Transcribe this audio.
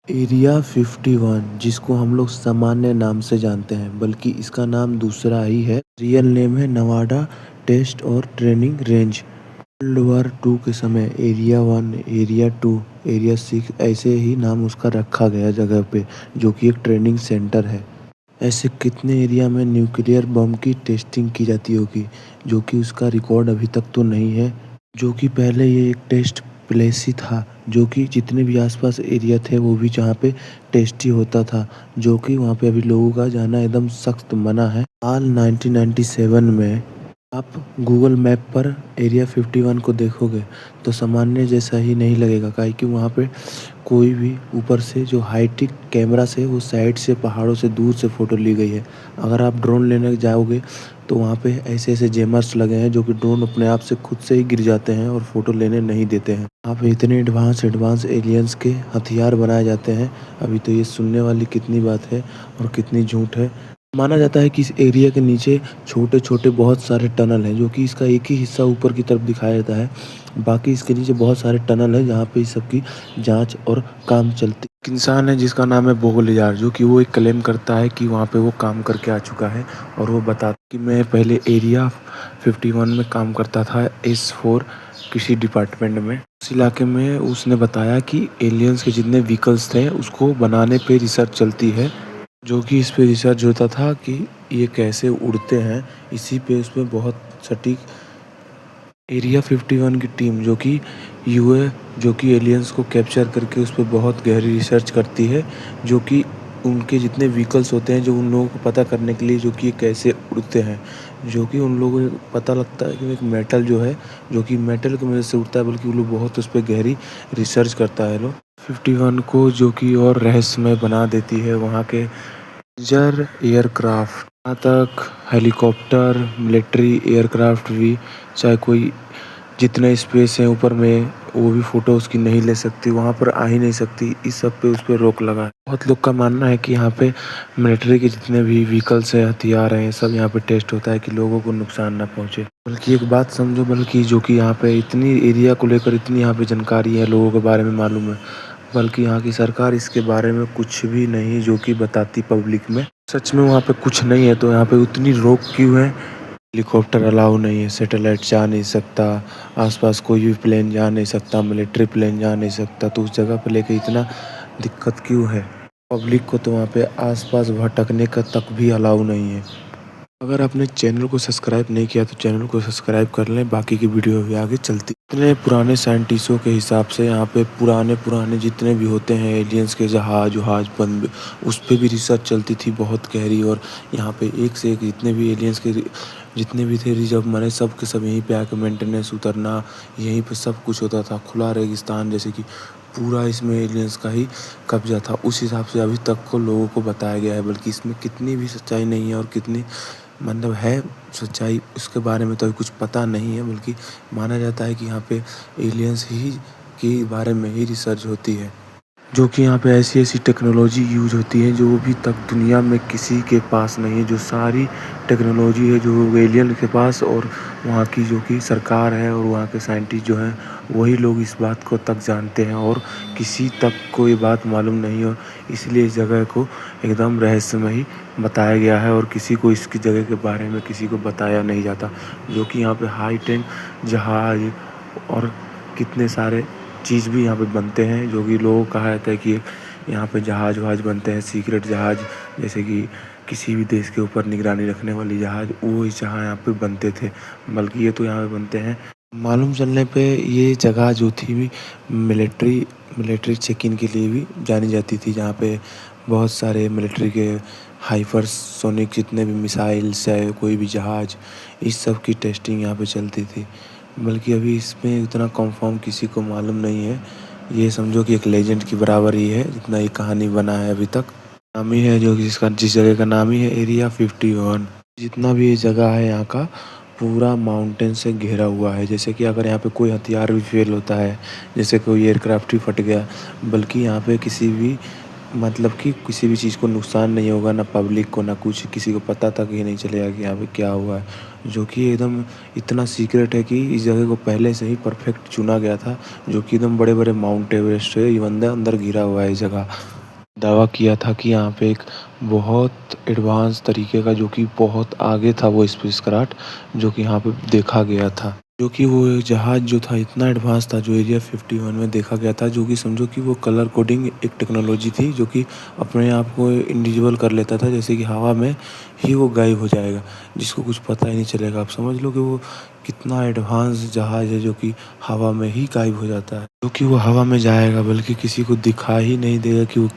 Area 51 जिसको हम लोग सामान्य नाम से जानते हैं, बल्कि इसका नाम दूसरा ही है। रियल नेम है नवाडा टेस्ट और ट्रेनिंग रेंज। वर्ल्ड वॉर 2 के समय एरिया 1, एरिया 2, एरिया 6 ऐसे ही नाम उसका रखा गया जगह पे, जो कि एक ट्रेनिंग सेंटर है। ऐसे कितने एरिया में न्यूक्लियर बम की टेस्टिंग की जाती होगी, जो कि उसका रिकॉर्ड अभी तक तो नहीं है। जो कि पहले ये एक टेस्ट प्लेस ही था, जो कि जितने भी आसपास एरिया थे वो भी जहाँ पे टेस्ट ही होता था, जो कि वहाँ पे अभी लोगों का जाना एकदम सख्त मना है। साल 1997 में आप गूगल मैप पर एरिया 51 को देखोगे तो सामान्य जैसा ही नहीं लगेगा, काहे कि वहाँ पे कोई भी ऊपर से जो हाईटेक कैमरा से वो साइड से पहाड़ों से दूर से फ़ोटो ली गई है। अगर आप ड्रोन लेने जाओगे तो वहाँ पे ऐसे ऐसे जैमर्स लगे हैं, जो कि ड्रोन अपने आप से खुद से ही गिर जाते हैं और फ़ोटो लेने नहीं देते हैं। वहाँ पे इतने एडवांस एलियंस के हथियार बनाए जाते हैं। अभी तो ये सुनने वाली कितनी बात है और कितनी झूठ है। माना जाता है कि इस एरिया के नीचे छोटे छोटे बहुत सारे टनल हैं, जो कि इसका एक ही हिस्सा ऊपर की तरफ दिखाया जाता है। बाकी इसके नीचे बहुत सारे टनल हैं, जहाँ पे इस सब की जांच और काम चलती। एक इंसान है जिसका नाम है बोगलियार, जो कि वो एक क्लेम करता है कि वहाँ पे वो काम करके आ चुका है, और वो बताता कि मैं पहले एरिया 51 में काम करता था S4 किसी डिपार्टमेंट में। उस इलाके में उसने बताया कि एलियंस के जितने व्हीकल्स थे उसको बनाने पे रिसर्च चलती है, जो कि इस पे रिसर्च होता था कि ये कैसे उड़ते हैं। इसी पे उसमें बहुत सटीक एरिया 51 की टीम, जो कि यूए जो कि एलियंस को कैप्चर करके उस पर बहुत गहरी रिसर्च करती है, जो कि उनके जितने व्हीकल्स होते हैं जो उन लोगों को पता करने के लिए, जो कि ये कैसे उड़ते हैं। जो कि उन लोगों को पता लगता है कि एक मेटल जो है, जो कि मेटल की वजह से उड़ता है, बल्कि वो लोग बहुत उस पर गहरी रिसर्च करता है लोग 51 को, जो कि और रहस्यमय बना देती है। वहाँ के जर एयरक्राफ्ट यहाँ तक हेलीकॉप्टर, मिलिट्री एयरक्राफ्ट भी, चाहे कोई जितने स्पेस है ऊपर में, वो भी फ़ोटो उसकी नहीं ले सकती, वहाँ पर आ ही नहीं सकती। इस सब पे उस पर रोक लगा है। बहुत लोग का मानना है कि यहाँ पे मिलिट्री के जितने भी व्हीकल्स हैं, हथियार हैं, सब यहाँ पे टेस्ट होता है कि लोगों को नुकसान ना पहुँचे। बल्कि एक बात समझो, बल्कि जो कि यहाँ पे इतनी एरिया को लेकर इतनी यहाँ पे जानकारी है, लोगों के बारे में मालूम है, बल्कि यहाँ की सरकार इसके बारे में कुछ भी नहीं जो कि बताती पब्लिक में। सच में वहाँ पे कुछ नहीं है तो यहाँ पे उतनी रोक क्यों है? हेलीकॉप्टर अलाउ नहीं है, सैटेलाइट जा नहीं सकता, आसपास कोई भी प्लेन जा नहीं सकता, मिलिट्री प्लेन जा नहीं सकता, तो उस जगह पे लेके इतना दिक्कत क्यों है? पब्लिक को तो वहाँ पे आसपास भटकने का तक भी अलाउ नहीं है। अगर आपने चैनल को सब्सक्राइब नहीं किया तो चैनल को सब्सक्राइब कर लें, बाकी की वीडियो भी आगे चलती। इतने पुराने साइंटिस्टों के हिसाब से यहाँ पे पुराने जितने भी होते हैं एलियंस के जहाज बन, उस पर भी रिसर्च चलती थी बहुत गहरी। और यहाँ पे एक से एक जितने भी एलियंस के जितने भी थे रिजर्व माने, सब के सब यहीं पे आके मेंटेनेंस उतरना, यहीं पे सब कुछ होता था। खुला रेगिस्तान जैसे कि पूरा इसमें एलियंस का ही कब्जा था। उस हिसाब से अभी तक को लोगों को बताया गया है, बल्कि इसमें कितनी भी सच्चाई नहीं है और कितनी मतलब है सच्चाई, उसके बारे में तो अभी कुछ पता नहीं है। बल्कि माना जाता है कि यहाँ पे एलियंस ही के बारे में ही रिसर्च होती है, जो कि यहाँ पे ऐसी ऐसी टेक्नोलॉजी यूज होती है जो अभी तक दुनिया में किसी के पास नहीं है। जो सारी टेक्नोलॉजी है जो एलियन के पास, और वहाँ की जो कि सरकार है और वहाँ के साइंटिस्ट जो हैं, वही लोग इस बात को तक जानते हैं, और किसी तक को ये बात मालूम नहीं हो। इसलिए इस जगह को एकदम रहस्यमय ही बताया गया है, और किसी को इसकी जगह के बारे में किसी को बताया नहीं जाता। जो कि यहाँ पे हाईटेक जहाज और कितने सारे चीज़ भी यहाँ पे बनते हैं, जो कि लोगों को कहा जाता है कि यहाँ पे जहाज वहाज बनते हैं, सीक्रेट जहाज, जैसे कि किसी भी देश के ऊपर निगरानी रखने वाली जहाज, वो इस जहाँ यहाँ पे बनते थे। बल्कि ये तो यहाँ पे बनते हैं। मालूम चलने पे ये जगह जो थी मिलिट्री चेक इन के लिए भी जानी जाती थी, जहाँ पे बहुत सारे मिलिट्री के हाइपरसोनिक जितने भी मिसाइल्स है, कोई भी जहाज, इस सब की टेस्टिंग यहाँ पे चलती थी। बल्कि अभी इसमें उतना कंफर्म किसी को मालूम नहीं है। ये समझो कि एक लेजेंड की बराबर ही है जितना ये कहानी बना है अभी तक। नाम ही है जो कि जिस जगह का नाम ही है एरिया 51। जितना भी ये जगह है यहाँ का पूरा माउंटेन से घिरा हुआ है। जैसे कि अगर यहाँ पे कोई हथियार भी फेल होता है, जैसे कोई एयरक्राफ्ट ही फट गया, बल्कि यहाँ पे किसी भी मतलब कि किसी भी चीज़ को नुकसान नहीं होगा, ना पब्लिक को, ना कुछ किसी को पता तक ही नहीं चलेगा कि यहाँ पे क्या हुआ है। जो कि एकदम इतना सीक्रेट है कि इस जगह को पहले से ही परफेक्ट चुना गया था, जो कि एकदम बड़े-बड़े माउंट एवरेस्ट से इवन अंदर घिरा हुआ है ये जगह। दावा किया था कि यहाँ पे एक बहुत एडवांस तरीके का, जो कि बहुत आगे था वो स्पेसक्राफ्ट, जो कि यहाँ पे देखा गया था। जो कि वो जहाज़ जो था इतना एडवांस था, जो एरिया 51 में देखा गया था, जो कि समझो कि वो कलर कोडिंग एक टेक्नोलॉजी थी, जो कि अपने आप को इनविजिबल कर लेता था, जैसे कि हवा में ही वो गायब हो जाएगा, जिसको कुछ पता ही नहीं चलेगा। आप समझ लो कि वो कितना एडवांस जहाज़ है, जो कि हवा में ही गायब हो जाता है। जो कि वो हवा में जाएगा, बल्कि किसी को दिखा ही नहीं देगा कि वो